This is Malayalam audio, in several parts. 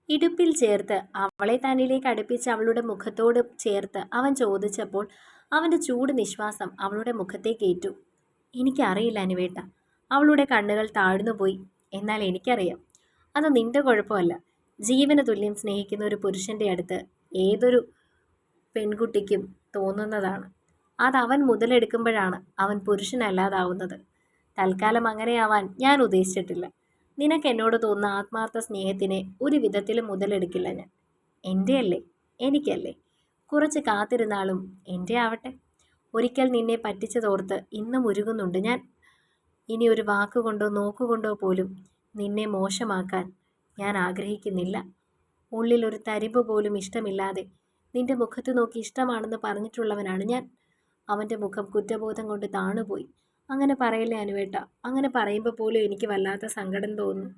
ഇടുപ്പിൽ ചേർത്ത് അവളെ തന്നിലേക്ക് അടുപ്പിച്ച് അവളുടെ മുഖത്തോട് ചേർത്ത് അവൻ ചോദിച്ചപ്പോൾ അവൻ്റെ ചൂട് നിശ്വാസം അവളുടെ മുഖത്തേക്കേറ്റു. എനിക്കറിയില്ല അനുവേട്ട. അവളുടെ കണ്ണുകൾ താഴ്ന്നുപോയി. എന്നാൽ എനിക്കറിയാം, അത് നിന്റെ കുഴപ്പമല്ല. ജീവന തുല്യം സ്നേഹിക്കുന്ന ഒരു പുരുഷൻ്റെ അടുത്ത് ഏതൊരു പെൺകുട്ടിക്കും തോന്നുന്നതാണ്. അത് അവൻ മുതലെടുക്കുമ്പോഴാണ് അവൻ പുരുഷനല്ലാതാവുന്നത്. തൽക്കാലം അങ്ങനെയാവാൻ ഞാൻ ഉദ്ദേശിച്ചിട്ടില്ല. നിനക്ക് എന്നോട് തോന്നുന്ന ആത്മാർത്ഥ സ്നേഹത്തിനെ ഒരു വിധത്തിലും മുതലെടുക്കില്ല ഞാൻ. എൻ്റെ അല്ലേ, എനിക്കല്ലേ. കുറച്ച് കാത്തിരുന്നാലും എൻ്റെ ആവട്ടെ. ഒരിക്കൽ നിന്നെ പറ്റിച്ചതോർത്ത് ഇന്നും ഉരുകുന്നുണ്ട് ഞാൻ. ഇനി ഒരു വാക്കുകൊണ്ടോ നോക്കുകൊണ്ടോ പോലും നിന്നെ മോശമാക്കാൻ ഞാൻ ആഗ്രഹിക്കുന്നില്ല. ഉള്ളിൽ ഒരു തരിമ്പ് പോലും ഇഷ്ടമില്ലാതെ നിന്റെ മുഖത്ത് നോക്കി ഇഷ്ടമാണെന്ന് പറഞ്ഞിട്ടുള്ളവനാണ് ഞാൻ. അവൻ്റെ മുഖം കുറ്റബോധം കൊണ്ട് താണുപോയി. അങ്ങനെ പറയല്ലേ അനുവേട്ട. അങ്ങനെ പറയുമ്പോൾ പോലും എനിക്ക് വല്ലാത്ത സങ്കടം തോന്നുന്നു.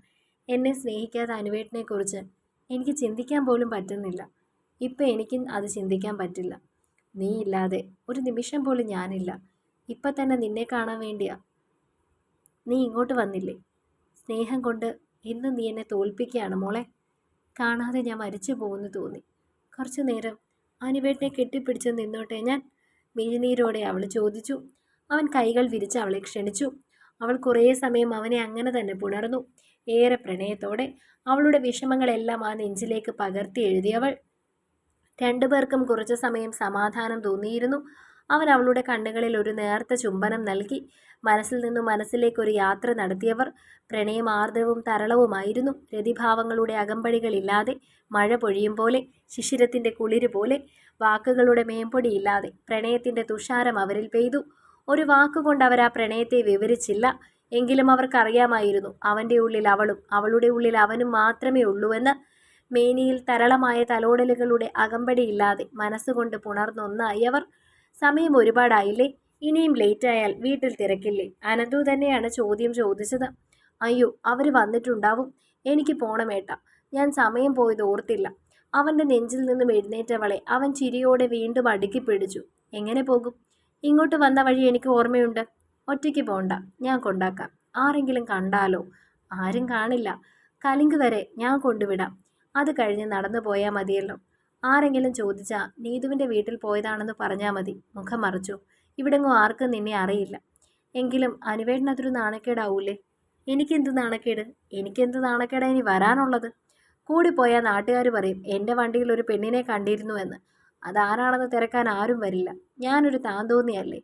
എന്നെ സ്നേഹിക്കാത്ത അനുവേട്ടനെക്കുറിച്ച് എനിക്ക് ചിന്തിക്കാൻ പോലും പറ്റുന്നില്ല. ഇപ്പം എനിക്കും അത് ചിന്തിക്കാൻ പറ്റില്ല. നീ ഇല്ലാതെ ഒരു നിമിഷം പോലും ഞാനില്ല. ഇപ്പം തന്നെ നിന്നെ കാണാൻ വേണ്ടിയാ നീ ഇങ്ങോട്ട് വന്നില്ലേ. സ്നേഹം കൊണ്ട് ഇന്ന് നീ എന്നെ തോൽപ്പിക്കുകയാണ് മോളെ. കാണാതെ ഞാൻ മരിച്ചു പോകുന്നു തോന്നി. കുറച്ചു നേരം അനുവേട്ടനെ കെട്ടിപ്പിടിച്ച് നിന്നോട്ടെ ഞാൻ, മിഴിനീരോടെ അവൾ ചോദിച്ചു. അവൻ കൈകൾ വിരിച്ച് അവളെ ക്ഷണിച്ചു. അവൾ കുറേ സമയം അവനെ അങ്ങനെ തന്നെ പുണർന്നു. ഏറെ പ്രണയത്തോടെ അവളുടെ വിഷമങ്ങളെല്ലാം ആ നെഞ്ചിലേക്ക് പകർത്തി എഴുതിയവൾ. രണ്ടുപേർക്കും കുറച്ചു സമയം സമാധാനം തോന്നിയിരുന്നു. അവൻ അവളുടെ കണ്ണുകളിൽ ഒരു നേർത്ത ചുംബനം നൽകി. മനസ്സിൽ നിന്നും മനസ്സിലേക്കൊരു യാത്ര നടത്തിയവർ. പ്രണയം ആർദ്രവും തരളവുമായിരുന്നു. രതിഭാവങ്ങളുടെ അകമ്പടികളില്ലാതെ, മഴ പൊഴിയും പോലെ, ശിശിരത്തിൻ്റെ കുളിര് പോലെ, വാക്കുകളുടെ മേമ്പൊടിയില്ലാതെ പ്രണയത്തിൻ്റെ തുഷാരം അവരിൽ പെയ്തു. ഒരു വാക്കുകൊണ്ട് അവർ ആ പ്രണയത്തെ വിവരിച്ചില്ല. എങ്കിലും അവർക്കറിയാമായിരുന്നു അവൻ്റെ ഉള്ളിൽ അവളും അവളുടെ ഉള്ളിൽ അവനും മാത്രമേ ഉള്ളൂവെന്ന്. മേനിയിൽ തരളമായ തലോടലുകളുടെ അകമ്പടിയില്ലാതെ മനസ്സുകൊണ്ട് പുണർന്നൊന്നായി അവർ. സമയം ഒരുപാടായില്ലേ? ഇനിയും ലേറ്റായാൽ വീട്ടിൽ തിരക്കില്ലേ? അനന്തു തന്നെയാണ് ചോദ്യം ചോദിച്ചത്. അയ്യോ, അവർ വന്നിട്ടുണ്ടാവും. എനിക്ക് പോണമേട്ട. ഞാൻ സമയം പോയത് ഓർത്തില്ല. അവൻ്റെ നെഞ്ചിൽ നിന്നും എഴുന്നേറ്റവളെ അവൻ ചിരിയോടെ വീണ്ടും അടുക്കി പിടിച്ചു. എങ്ങനെ പോകും? ഇങ്ങോട്ട് വന്ന വഴി എനിക്ക് ഓർമ്മയുണ്ട്. ഒറ്റയ്ക്ക് പോണ്ട, ഞാൻ കൊണ്ടാക്കാം. ആരെങ്കിലും കണ്ടാലോ? ആരും കാണില്ല. കലിങ്ക് വരെ ഞാൻ കൊണ്ടുവിടാം. അത് കഴിഞ്ഞ് നടന്നു പോയാൽ മതിയല്ലോ. ആരെങ്കിലും ചോദിച്ചാൽ നീതുവിൻ്റെ വീട്ടിൽ പോയതാണെന്ന് പറഞ്ഞാൽ മതി. മുഖം മറച്ചു. ഇവിടെങ്ങും ആർക്കും നിന്നെ അറിയില്ല. എങ്കിലും അനുവേട്ടനതൊരു നാണക്കേടാവൂലേ? എനിക്കെന്ത് നാണക്കേട്? എനിക്കെന്ത് നാണക്കേടാ ഇനി വരാനുള്ളത്? കൂടിപ്പോയാൽ നാട്ടുകാർ പറയും എൻ്റെ വണ്ടിയിൽ ഒരു പെണ്ണിനെ കണ്ടിരുന്നുവെന്ന്. അതാരാണെന്ന് തിരക്കാൻ ആരും വരില്ല. ഞാനൊരു താന്തോന്നിയല്ലേ.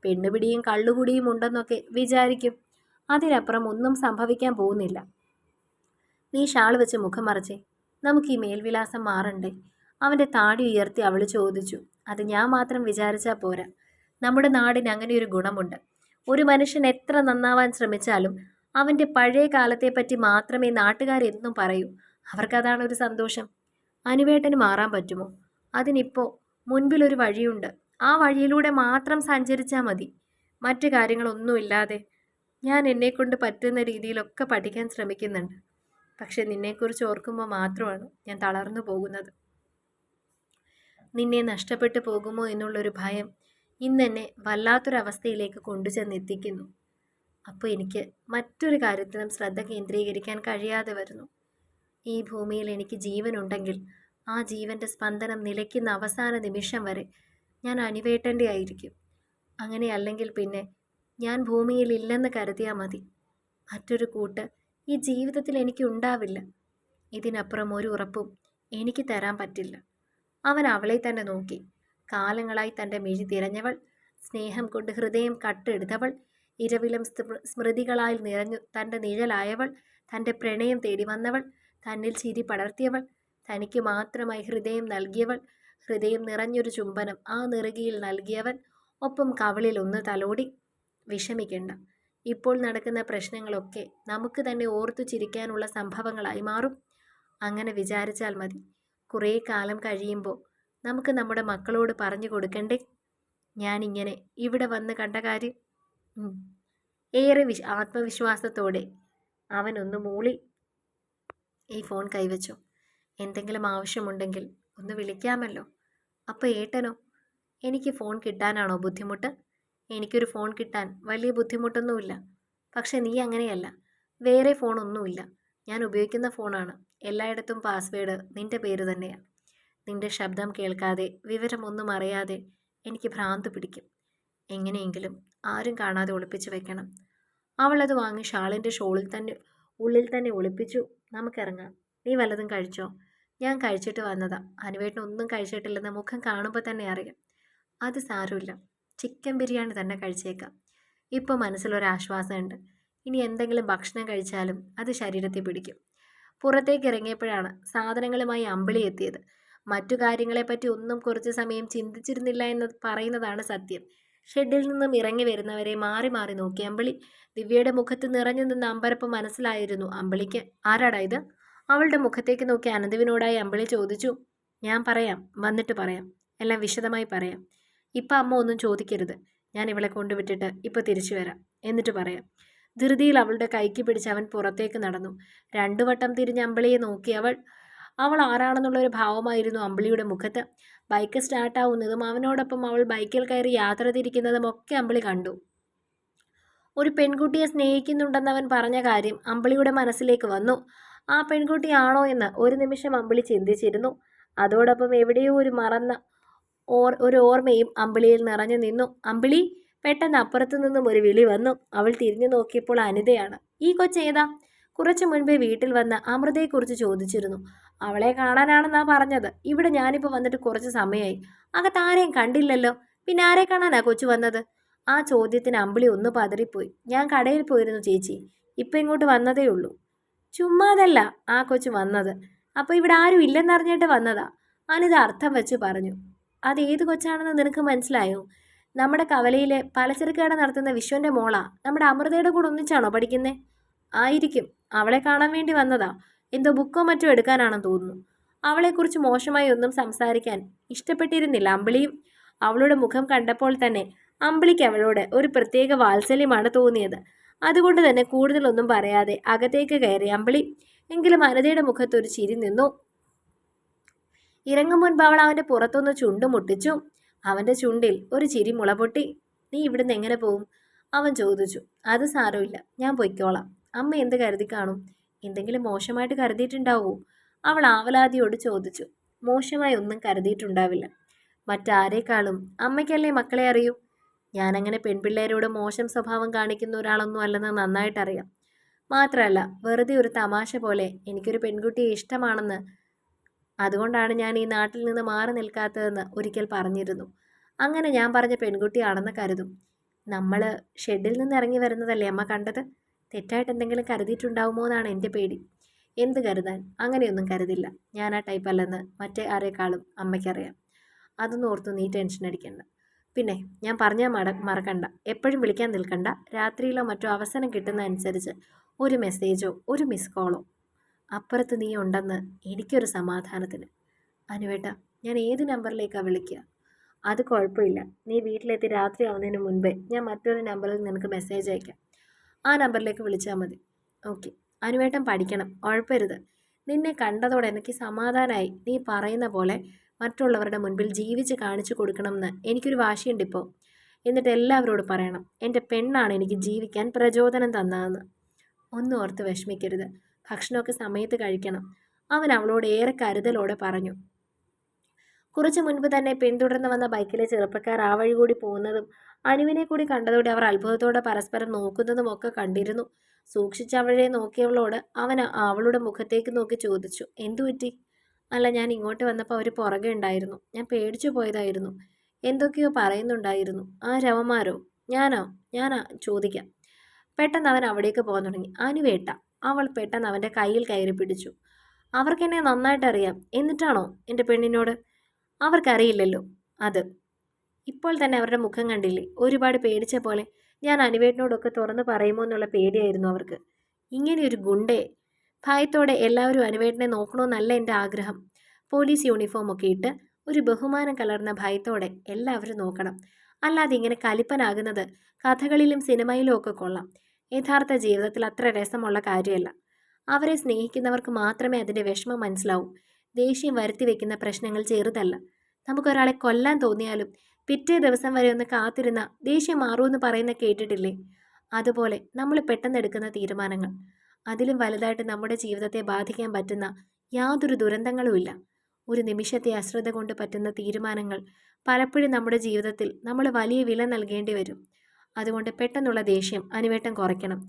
പെണ്ണുപിടിയും കള്ളുകുടിയും ഉണ്ടെന്നൊക്കെ വിചാരിക്കും. അതിനപ്പുറം ഒന്നും സംഭവിക്കാൻ പോകുന്നില്ല. നീ ഷാൾ വെച്ച് മുഖം മറച്ചേ. നമുക്ക് ഈ മേൽവിലാസം മാറണ്ടേ? അവൻ്റെ താടി ഉയർത്തി അവൾ ചോദിച്ചു. അത് ഞാൻ മാത്രം വിചാരിച്ചാൽ പോരാ. നമ്മുടെ നാടിന് അങ്ങനെയൊരു ഗുണമുണ്ട്. ഒരു മനുഷ്യൻ എത്ര നന്നാവാൻ ശ്രമിച്ചാലും അവൻ്റെ പഴയ കാലത്തെപ്പറ്റി മാത്രമേ നാട്ടുകാരെന്നും പറയൂ. അവർക്കതാണ് ഒരു സന്തോഷം. അനുവേട്ടന് മാറാൻ പറ്റുമോ? അതിനിപ്പോൾ മുൻപിലൊരു വഴിയുണ്ട്. ആ വഴിയിലൂടെ മാത്രം സഞ്ചരിച്ചാൽ മതി. മറ്റു കാര്യങ്ങളൊന്നുമില്ലാതെ. ഞാൻ എന്നെക്കൊണ്ട് പറ്റുന്ന രീതിയിലൊക്കെ പഠിക്കാൻ ശ്രമിക്കുന്നുണ്ട്. പക്ഷെ നിന്നെക്കുറിച്ച് ഓർക്കുമ്പോൾ മാത്രമാണ് ഞാൻ തളർന്നു പോകുന്നത്. നിന്നെ നഷ്ടപ്പെട്ടു പോകുമോ എന്നുള്ളൊരു ഭയം ഇന്നെന്നെ വല്ലാത്തൊരവസ്ഥയിലേക്ക് കൊണ്ടുചെന്നെത്തിക്കുന്നു. അപ്പോൾ എനിക്ക് മറ്റൊരു കാര്യത്തിലും ശ്രദ്ധ കേന്ദ്രീകരിക്കാൻ കഴിയാതെ വരുന്നു. ഈ ഭൂമിയിൽ എനിക്ക് ജീവനുണ്ടെങ്കിൽ ആ ജീവൻ്റെ സ്പന്ദനം നിലയ്ക്കുന്ന അവസാന നിമിഷം വരെ ഞാൻ അനുവേട്ടൻ്റെ ആയിരിക്കും. അങ്ങനെയല്ലെങ്കിൽ പിന്നെ ഞാൻ ഭൂമിയിൽ ഇല്ലെന്ന് കരുതിയാൽ മതി. മറ്റൊരു കൂട്ട് ഈ ജീവിതത്തിൽ എനിക്ക് ഉണ്ടാവില്ല. ഇതിനപ്പുറം ഒരു ഉറപ്പും എനിക്ക് തരാൻ പറ്റില്ല. അവൻ അവളെ തന്നെ നോക്കി. കാലങ്ങളായി തൻ്റെ മിഴി തിരഞ്ഞവൾ, സ്നേഹം കൊണ്ട് ഹൃദയം കട്ടെടുത്തവൾ, ഇരവിലും സ്മൃതികളാൽ നിറഞ്ഞു തൻ്റെ നിഴലായവൾ, തൻ്റെ പ്രണയം തേടി വന്നവൾ, തന്നിൽ ചിരി പടർത്തിയവൾ, തനിക്ക് മാത്രമായി ഹൃദയം നൽകിയവൾ, ഹൃദയം നിറഞ്ഞൊരു ചുംബനം ആ നെറുകിയിൽ നൽകിയവൻ, ഒപ്പം കവിളിൽ ഒന്ന് തലോടി. വിഷമിക്കണ്ട. ഇപ്പോൾ നടക്കുന്ന പ്രശ്നങ്ങളൊക്കെ നമുക്ക് തന്നെ ഓർത്തു ചിരിക്കാനുള്ള സംഭവങ്ങളായി മാറും. അങ്ങനെ വിചാരിച്ചാൽ മതി. കുറേ കാലം കഴിയുമ്പോൾ നമുക്ക് നമ്മുടെ മക്കളോട് പറഞ്ഞു കൊടുക്കണ്ടേ ഞാനിങ്ങനെ ഇവിടെ വന്ന് കണ്ട കാര്യം? ഏറെ ആത്മവിശ്വാസത്തോടെ അവനൊന്ന് മൂളി. ഈ ഫോൺ കൈവച്ചോ. എന്തെങ്കിലും ആവശ്യമുണ്ടെങ്കിൽ ഒന്ന് വിളിക്കാമല്ലോ. അപ്പോൾ ഏട്ടനോ? എനിക്ക് ഫോൺ കിട്ടാനാണോ ബുദ്ധിമുട്ട്? എനിക്കൊരു ഫോൺ കിട്ടാൻ വലിയ ബുദ്ധിമുട്ടൊന്നുമില്ല. പക്ഷെ നീ അങ്ങനെയല്ല. വേറെ ഫോണൊന്നുമില്ല. ഞാൻ ഉപയോഗിക്കുന്ന ഫോണാണ്. എല്ലായിടത്തും പാസ്വേഡ് നിന്റെ പേര് തന്നെയാണ്. നിന്റെ ശബ്ദം കേൾക്കാതെ വിവരമൊന്നും അറിയാതെ എനിക്ക് ഭ്രാന്ത് പിടിക്കും. എങ്ങനെയെങ്കിലും ആരും കാണാതെ ഒളിപ്പിച്ചു വെക്കണം. അവളത് വാങ്ങി ഷാളിൻ്റെ ഉള്ളിൽ തന്നെ ഒളിപ്പിച്ചു. നമുക്കിറങ്ങാം. നീ വല്ലതും കഴിച്ചോ? ഞാൻ കഴിച്ചിട്ട് വന്നതാ. അനുവേട്ടൻ ഒന്നും കഴിച്ചിട്ടില്ലെന്ന് മുഖം കാണുമ്പോൾ തന്നെ അറിയാം. അത് സാരമില്ല, ചിക്കൻ ബിരിയാണി തന്നെ കഴിച്ചേക്കാം. ഇപ്പോൾ മനസ്സിലൊരാശ്വാസമുണ്ട്. ഇനി എന്തെങ്കിലും ഭക്ഷണം കഴിച്ചാലും അത് ശരീരത്തിൽ പിടിക്കും. പുറത്തേക്ക് ഇറങ്ങിയപ്പോഴാണ് സാധനങ്ങളുമായി അമ്പിളി എത്തിയത്. മറ്റു കാര്യങ്ങളെപ്പറ്റി ഒന്നും കുറച്ച് സമയം ചിന്തിച്ചിരുന്നില്ല എന്ന് പറയുന്നതാണ് സത്യം. ഷെഡിൽ നിന്നും ഇറങ്ങി വരുന്നവരെ മാറി മാറി നോക്കി അമ്പിളി. ദിവ്യയുടെ മുഖത്ത് നിറഞ്ഞു നിന്ന അമ്പരപ്പ് മനസ്സിലായിരുന്നു അമ്പിളിക്ക്. ആരാടാ ഇത്? അവളുടെ മുഖത്തേക്ക് നോക്കി അനന്തുവിനോടായി അമ്പിളി ചോദിച്ചു. ഞാൻ പറയാം, വന്നിട്ട് പറയാം, എല്ലാം വിശദമായി പറയാം. ഇപ്പം അമ്മ ഒന്നും ചോദിക്കരുത്. ഞാൻ ഇവളെ കൊണ്ടുവിട്ടിട്ട് ഇപ്പോൾ തിരിച്ചു വരാം, എന്നിട്ട് പറയാം. ധൃതിയിൽ അവളുടെ കൈക്ക് പിടിച്ച് അവൻ പുറത്തേക്ക് നടന്നു. 2 വട്ടം തിരിഞ്ഞ് അമ്പിളിയെ നോക്കി അവൾ ആരാണെന്നുള്ളൊരു ഭാവമായിരുന്നു അമ്പിളിയുടെ മുഖത്ത്. ബൈക്ക് സ്റ്റാർട്ടാവുന്നതും അവനോടൊപ്പം അവൾ ബൈക്കിൽ കയറി യാത്ര തിരിക്കുന്നതും ഒക്കെ അമ്പിളി കണ്ടു. ഒരു പെൺകുട്ടിയെ സ്നേഹിക്കുന്നുണ്ടെന്ന് അവൻ പറഞ്ഞ കാര്യം അമ്പിളിയുടെ മനസ്സിലേക്ക് വന്നു. ആ പെൺകുട്ടിയാണോ എന്ന് ഒരു നിമിഷം അമ്പിളി ചിന്തിച്ചിരുന്നു. അതോടൊപ്പം എവിടെയോ ഒരു ഓർമ്മയും അമ്പിളിയിൽ നിറഞ്ഞു നിന്നു. അമ്പിളി! പെട്ടെന്ന് അപ്പുറത്തു നിന്നും ഒരു വിളി വന്നു. അവൾ തിരിഞ്ഞു നോക്കിയപ്പോൾ അനിതയാണ്. ഈ കൊച്ചേതാ? കുറച്ചു മുൻപേ വീട്ടിൽ വന്ന് അമൃതയെക്കുറിച്ച് ചോദിച്ചിരുന്നു. അവളെ കാണാനാണെന്നാ പറഞ്ഞത്. ഇവിടെ ഞാനിപ്പോൾ വന്നിട്ട് കുറച്ച് സമയമായി. അകത്താരെയും കണ്ടില്ലല്ലോ. പിന്നെ ആരെ കാണാനാ കൊച്ചു വന്നത്? ആ ചോദ്യത്തിന് അമ്പിളി ഒന്ന് പതറിപ്പോയി. ഞാൻ കടയിൽ പോയിരുന്നു ചേച്ചി. ഇപ്പം ഇങ്ങോട്ട് വന്നതേ ഉള്ളൂ. ചുമ്മാതല്ല ആ കൊച്ചു വന്നത്. അപ്പോൾ ഇവിടെ ആരും ഇല്ലെന്നറിഞ്ഞിട്ട് വന്നതാ. അനിത അർത്ഥം വെച്ച് പറഞ്ഞു. അത് ഏത് കൊച്ചാണെന്ന് നിനക്ക് മനസ്സിലായോ? നമ്മുടെ കവലയിലെ പലചരക്ക് കട നടത്തുന്ന വിശ്വൻ്റെ മോളാ. നമ്മുടെ അമൃതയുടെ കൂടെ ഒന്നിച്ചാണോ പഠിക്കുന്നേ? ആയിരിക്കും. അവളെ കാണാൻ വേണ്ടി വന്നതാ. എന്തോ ബുക്കോ മറ്റോ എടുക്കാനാണെന്ന് തോന്നുന്നു. അവളെക്കുറിച്ച് മോശമായി ഒന്നും സംസാരിക്കാൻ ഇഷ്ടപ്പെട്ടിരുന്നില്ല അമ്പിളിയും. അവളുടെ മുഖം കണ്ടപ്പോൾ തന്നെ അമ്പിളിക്ക് അവളോട് ഒരു പ്രത്യേക വാത്സല്യമാണ് തോന്നിയത്. അതുകൊണ്ട് തന്നെ കൂടുതലൊന്നും പറയാതെ അകത്തേക്ക് കയറി അമ്പിളി. എങ്കിലും അനിതയുടെ മുഖത്ത് ഒരു ചിരി നിന്നു. ഇറങ്ങും മുൻപ് അവൾ അവൻ്റെ പുറത്തൊന്ന് ചുണ്ടു മുട്ടിച്ചു. അവൻ്റെ ചുണ്ടിൽ ഒരു ചിരി മുളപൊട്ടി. നീ ഇവിടുന്ന് എങ്ങനെ പോവും? അവൻ ചോദിച്ചു. അത് സാരമില്ല, ഞാൻ പൊയ്ക്കോളാം. അമ്മ എന്ത് കരുതി കാണും? എന്തെങ്കിലും മോശമായിട്ട് കരുതിയിട്ടുണ്ടാവോ? അവൾ ആവലാതിയോട് ചോദിച്ചു. മോശമായി ഒന്നും കരുതിയിട്ടുണ്ടാവില്ല. മറ്റാരേക്കാളും അമ്മയ്ക്കല്ലേ മക്കളെ അറിയൂ. ഞാനങ്ങനെ പെൺപിള്ളേരോട് മോശം സ്വഭാവം കാണിക്കുന്ന ഒരാളൊന്നും അല്ലെന്ന് നന്നായിട്ടറിയാം. മാത്രമല്ല, വെറുതെ ഒരു തമാശ പോലെ എനിക്കൊരു പെൺകുട്ടിയെ ഇഷ്ടമാണെന്ന്, അതുകൊണ്ടാണ് ഞാൻ ഈ നാട്ടിൽ നിന്ന് മാറി നിൽക്കാത്തതെന്ന് ഒരിക്കൽ പറഞ്ഞിരുന്നു. അങ്ങനെ ഞാൻ പറഞ്ഞ പെൺകുട്ടിയാണെന്ന് കരുതും. നമ്മൾ ഷെഡിൽ നിന്ന് ഇറങ്ങി വരുന്നതല്ലേ അമ്മ കണ്ടത്? തെറ്റായിട്ട് എന്തെങ്കിലും കരുതിയിട്ടുണ്ടാവുമോ എന്നാണ് എൻ്റെ പേടി. എന്ത് കരുതാൻ? അങ്ങനെയൊന്നും കരുതില്ല. ഞാൻ ആ ടൈപ്പ് അല്ലെന്ന് മറ്റേ ആരേക്കാളും അമ്മയ്ക്കറിയാം. അതൊന്നും ഓർത്ത് നീ ടെൻഷൻ അടിക്കണ്ട. പിന്നെ ഞാൻ പറഞ്ഞാൽ മറക്കണ്ട, എപ്പോഴും വിളിക്കാൻ നിൽക്കണ്ട. രാത്രിയിലോ മറ്റോ അവസരം കിട്ടുന്ന അനുസരിച്ച് ഒരു മെസ്സേജോ ഒരു മിസ് കോളോ. അപ്പുറത്ത് നീ ഉണ്ടെന്ന് എനിക്കൊരു സമാധാനത്തിന്. അനുവേട്ട, ഞാൻ ഏത് നമ്പറിലേക്കാണ് വിളിക്കുക? അത് കുഴപ്പമില്ല. നീ വീട്ടിലെത്തി രാത്രി ആവുന്നതിന് മുൻപേ ഞാൻ മറ്റൊരു നമ്പറിൽ നിനക്ക് മെസ്സേജ് അയക്കാം. ആ നമ്പറിലേക്ക് വിളിച്ചാൽ മതി. ഓക്കെ. അനുവേട്ടൻ പഠിക്കണം, ഉഴപ്പരുത്. നിന്നെ കണ്ടതോടെ എനിക്ക് സമാധാനമായി. നീ പറയുന്ന പോലെ മറ്റുള്ളവരുടെ മുൻപിൽ ജീവിച്ച് കാണിച്ചു കൊടുക്കണമെന്ന് എനിക്കൊരു വാശിയുണ്ട് ഇപ്പോൾ. എന്നിട്ട് എല്ലാവരോടും പറയണം, എൻ്റെ പെണ്ണാണ് എനിക്ക് ജീവിക്കാൻ പ്രചോദനം തന്നതെന്ന്. ഒന്നും ഓർത്ത് വിഷമിക്കരുത്. ഭക്ഷണമൊക്കെ സമയത്ത് കഴിക്കണം. അവൻ അവളോട് ഏറെ കരുതലോടെ പറഞ്ഞു. കുറച്ചു മുൻപ് തന്നെ പിന്തുടർന്ന് വന്ന ബൈക്കിലെ ചെറുപ്പക്കാർ ആ വഴി കൂടി പോകുന്നതും അനുവിനെ കൂടി കണ്ടതോടെ അവർ അത്ഭുതത്തോടെ പരസ്പരം നോക്കുന്നതും ഒക്കെ കണ്ടിരുന്നു. സൂക്ഷിച്ച് അവളെ നോക്കിയവളോട് അവൻ അവളുടെ മുഖത്തേക്ക് നോക്കി ചോദിച്ചു. എന്തു പറ്റി? അല്ല, ഞാൻ ഇങ്ങോട്ട് വന്നപ്പോൾ അവർ പുറകെ ഉണ്ടായിരുന്നു. ഞാൻ പേടിച്ചു പോയതായിരുന്നു. എന്തൊക്കെയോ പറയുന്നുണ്ടായിരുന്നു. ആ രവന്മാരോ? ഞാനാ ചോദിക്കാം. പെട്ടെന്ന് അവൻ അവിടേക്ക് പോകാൻ തുടങ്ങി. അനുവേട്ട. അവൾ പെട്ടെന്ന് അവൻ്റെ കയ്യിൽ കയറി പിടിച്ചു. അവർക്കെന്നെ നന്നായിട്ടറിയാം. എന്നിട്ടാണോ എൻ്റെ പെണ്ണിനോട്? അവർക്കറിയില്ലല്ലോ അത്. ഇപ്പോൾ തന്നെ അവരുടെ മുഖം കണ്ടില്ലേ? ഒരുപാട് പേടിച്ച പോലെ. ഞാൻ അനുവേട്ടനോടൊക്കെ തുറന്നു പറയുമോ എന്നുള്ള പേടിയായിരുന്നു അവർക്ക്. ഇങ്ങനെയൊരു ഗുണ്ടയെ. ഭയത്തോടെ എല്ലാവരും അനുവേട്ടനെ നോക്കണമെന്നല്ല എൻ്റെ ആഗ്രഹം. പോലീസ് യൂണിഫോമൊക്കെ ഇട്ട് ഒരു ബഹുമാനം കലർന്ന ഭയത്തോടെ എല്ലാവരും നോക്കണം. അല്ലാതെ ഇങ്ങനെ കലിപ്പനാകുന്നത് കഥകളിലും സിനിമയിലും ഒക്കെ കൊള്ളാം. യഥാർത്ഥ ജീവിതത്തിൽ അത്ര രസമുള്ള കാര്യമല്ല. അവരെ സ്നേഹിക്കുന്നവർക്ക് മാത്രമേ അതിൻ്റെ വിഷമം മനസ്സിലാവൂ. ദേഷ്യം വരുത്തി വെക്കുന്ന പ്രശ്നങ്ങൾ ചെറുതല്ല. നമുക്കൊരാളെ കൊല്ലാൻ തോന്നിയാലും പിറ്റേ ദിവസം വരെ ഒന്ന് കാത്തിരുന്ന ദേഷ്യം മാറുമെന്ന് പറയുന്ന കേട്ടിട്ടില്ലേ? അതുപോലെ നമ്മൾ പെട്ടെന്ന് എടുക്കുന്ന തീരുമാനങ്ങൾ, അതിലും വലുതായിട്ട് നമ്മുടെ ജീവിതത്തെ ബാധിക്കാൻ പറ്റുന്ന യാതൊരു ദുരന്തങ്ങളുമില്ല. ഒരു നിമിഷത്തെ അശ്രദ്ധ കൊണ്ട് പറ്റുന്ന തീരുമാനങ്ങൾ പലപ്പോഴും നമ്മുടെ ജീവിതത്തിൽ നമ്മൾ വലിയ വില നൽകേണ്ടി വരും. അതുകൊണ്ട് പെട്ടെന്നുള്ള ദേഷ്യം അനുവേട്ടൻ കുറയ്ക്കണം.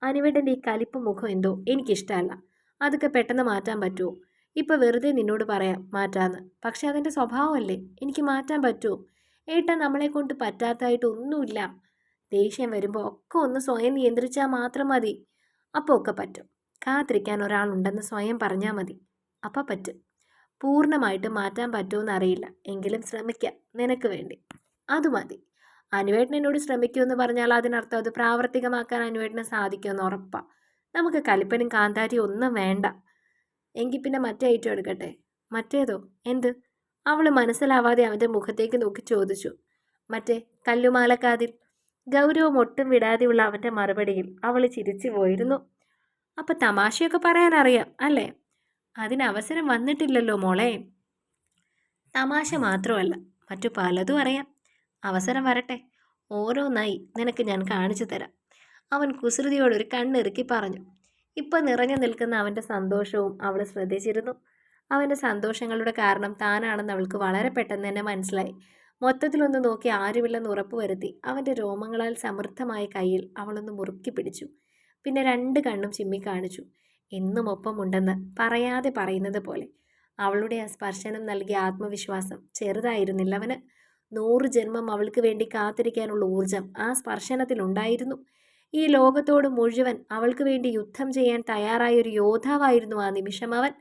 അനുവേട്ടൻ്റെ ഈ കലിപ്പ് മുഖം എന്തോ എനിക്കിഷ്ടമല്ല. അതൊക്കെ പെട്ടെന്ന് മാറ്റാൻ പറ്റുമോ? ഇപ്പം വെറുതെ നിന്നോട് പറയാം മാറ്റാന്ന്. പക്ഷെ അതെൻ്റെ സ്വഭാവമല്ലേ, എനിക്ക് മാറ്റാൻ പറ്റുമോ? ഏട്ടാ, നമ്മളെ കൊണ്ട് പറ്റാത്തതായിട്ട് ഒന്നുമില്ല. ദേഷ്യം വരുമ്പോൾ ഒക്കെ ഒന്ന് സ്വയം നിയന്ത്രിച്ചാൽ മാത്രം മതി. അപ്പോൾ ഒക്കെ പറ്റും. കാത്തിരിക്കാൻ ഒരാളുണ്ടെന്ന് സ്വയം പറഞ്ഞാൽ മതി. അപ്പം പറ്റും. പൂർണ്ണമായിട്ട് മാറ്റാൻ പറ്റുമെന്ന് അറിയില്ല, എങ്കിലും ശ്രമിക്കാം നിനക്ക് വേണ്ടി. അത് മതി. അനുവേട്ടൻ എന്നോട് ശ്രമിക്കുമെന്ന് പറഞ്ഞാൽ അതിനർത്ഥം അത് പ്രാവർത്തികമാക്കാൻ അനുവേട്ടന് സാധിക്കുമെന്ന് ഉറപ്പാണ്. നമുക്ക് കലിപ്പനും കാന്താരിയും ഒന്നും വേണ്ട. എങ്കിൽ പിന്നെ മറ്റേ ഐറ്റം എടുക്കട്ടെ. മറ്റേതോ? എന്ത്? അവൾ മനസ്സിലാവാതെ അവൻ്റെ മുഖത്തേക്ക് നോക്കി ചോദിച്ചു. മറ്റേ കല്ലുമാലക്കാതിൽ. ഗൗരവം ഒട്ടും വിടാതെയുള്ള അവൻ്റെ മറുപടിയിൽ അവൾ ചിരിച്ചു പോയിരുന്നു. അപ്പം തമാശയൊക്കെ പറയാനറിയാം അല്ലേ? അതിനവസരം വന്നിട്ടില്ലല്ലോ മോളെ. തമാശ മാത്രമല്ല, മറ്റു പലതും അറിയാം. അവസരം വരട്ടെ, ഓരോന്നായി നിനക്ക് ഞാൻ കാണിച്ചു തരാം. അവൻ കുസൃതിയോടൊരു കണ്ണിറുക്കി പറഞ്ഞു. ഇപ്പം നിറഞ്ഞു നിൽക്കുന്ന അവൻ്റെ സന്തോഷവും അവൾ ശ്രദ്ധിച്ചിരുന്നു. അവൻ്റെ സന്തോഷങ്ങളുടെ കാരണം താനാണെന്ന് അവൾക്ക് വളരെ പെട്ടെന്ന് തന്നെ മനസ്സിലായി. മൊത്തത്തിലൊന്ന് നോക്കി ആരുമില്ലെന്ന് ഉറപ്പുവരുത്തി അവൻ്റെ രോമങ്ങളാൽ സമൃദ്ധമായ കയ്യിൽ അവളൊന്ന് മുറുക്കി പിടിച്ചു. പിന്നെ രണ്ട് കണ്ണും ചിമ്മിക്കാണിച്ചു. എന്നും ഒപ്പമുണ്ടെന്ന് പറയാതെ പറയുന്നത് പോലെ. അവളുടെ ആ സ്പർശനം നൽകിയ ആത്മവിശ്വാസം ചെറുതായിരുന്നില്ല അവന്. 100 ജന്മം അവൾക്ക് വേണ്ടി കാത്തിരിക്കാനുള്ള ഊർജം ആ സ്പർശനത്തിലുണ്ടായിരുന്നു. ഈ ലോകത്തോട് മുഴുവൻ അവൾക്ക് വേണ്ടി യുദ്ധം ചെയ്യാൻ തയ്യാറായൊരു യോദ്ധാവായിരുന്നു ആ നിമിഷം അവൻ.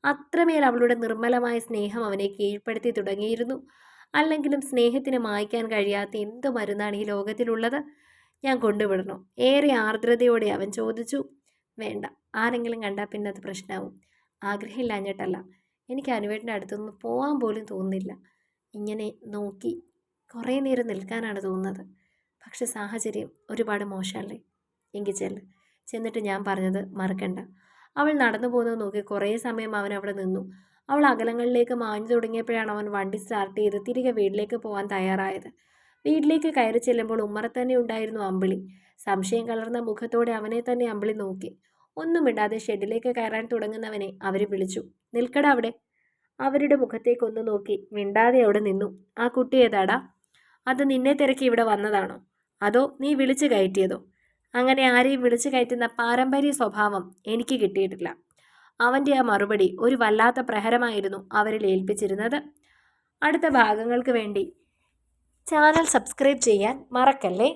അത്രമേൽ അവളുടെ നിർമ്മലമായ സ്നേഹം അവനെ കീഴ്പ്പെടുത്തി തുടങ്ങിയിരുന്നു. അല്ലെങ്കിലും സ്നേഹത്തിന് മായ്ക്കാൻ കഴിയാത്ത എന്തു മരുന്നാണ് ഈ ലോകത്തിലുള്ളത്? ഞാൻ കൊണ്ടുവിടണോ? ഏറെ ആർദ്രതയോടെ അവൻ ചോദിച്ചു. വേണ്ട, ആരെങ്കിലും കണ്ടാൽ പിന്നെ അത് പ്രശ്നമാവും. ആഗ്രഹമില്ലാഞ്ഞിട്ടല്ല, എനിക്ക് അനുവേട്ടൻ്റെ അടുത്തൊന്നും പോകാൻ പോലും തോന്നുന്നില്ല. ഇങ്ങനെ നോക്കി കുറേ നേരം നിൽക്കാനാണ് തോന്നുന്നത്. പക്ഷെ സാഹചര്യം ഒരുപാട് മോശമല്ലേ? എങ്കിൽ ചെന്നിട്ട് ഞാൻ പറഞ്ഞത് മറക്കണ്ട. അവൾ നടന്നു പോകുന്നത് നോക്കി കുറേ സമയം അവൻ അവിടെ നിന്നു. അവൾ അകലങ്ങളിലേക്ക് മാഞ്ഞു തുടങ്ങിയപ്പോഴാണ് അവൻ വണ്ടി സ്റ്റാർട്ട് ചെയ്ത് തിരികെ വീട്ടിലേക്ക് പോകാൻ തയ്യാറായത്. വീട്ടിലേക്ക് കയറി ചെല്ലുമ്പോൾ ഉമ്മറത്ത് തന്നെ ഉണ്ടായിരുന്നു അമ്പിളി. സംശയം കലർന്ന മുഖത്തോടെ അവനെ തന്നെ അമ്പിളി നോക്കി. ഒന്നും മിണ്ടാതെ ഷെഡിലേക്ക് കയറാൻ തുടങ്ങുന്നവനെ അവർ വിളിച്ചു. നിൽക്കട അവിടെ. അവരുടെ മുഖത്തേക്കൊന്ന് നോക്കി മിണ്ടാതെ അവിടെ നിന്നു. ആ കുട്ടി ഏതാടാ? അത് നിന്നെ തിരക്കി ഇവിടെ വന്നതാണോ? അതോ നീ വിളിച്ചു കയറ്റിയതോ? അങ്ങനെ ആരെയും വിളിച്ചു കയറ്റുന്ന പാരമ്പര്യ സ്വഭാവം എനിക്ക് കിട്ടിയിട്ടില്ല. അവൻ്റെ ആ മറുപടി ഒരു വല്ലാത്ത പ്രഹരമായിരുന്നു അവരിൽ ഏൽപ്പിച്ചിരുന്നത്. അടുത്ത ഭാഗങ്ങൾക്ക് വേണ്ടി ചാനൽ സബ്സ്ക്രൈബ് ചെയ്യാൻ മറക്കല്ലേ.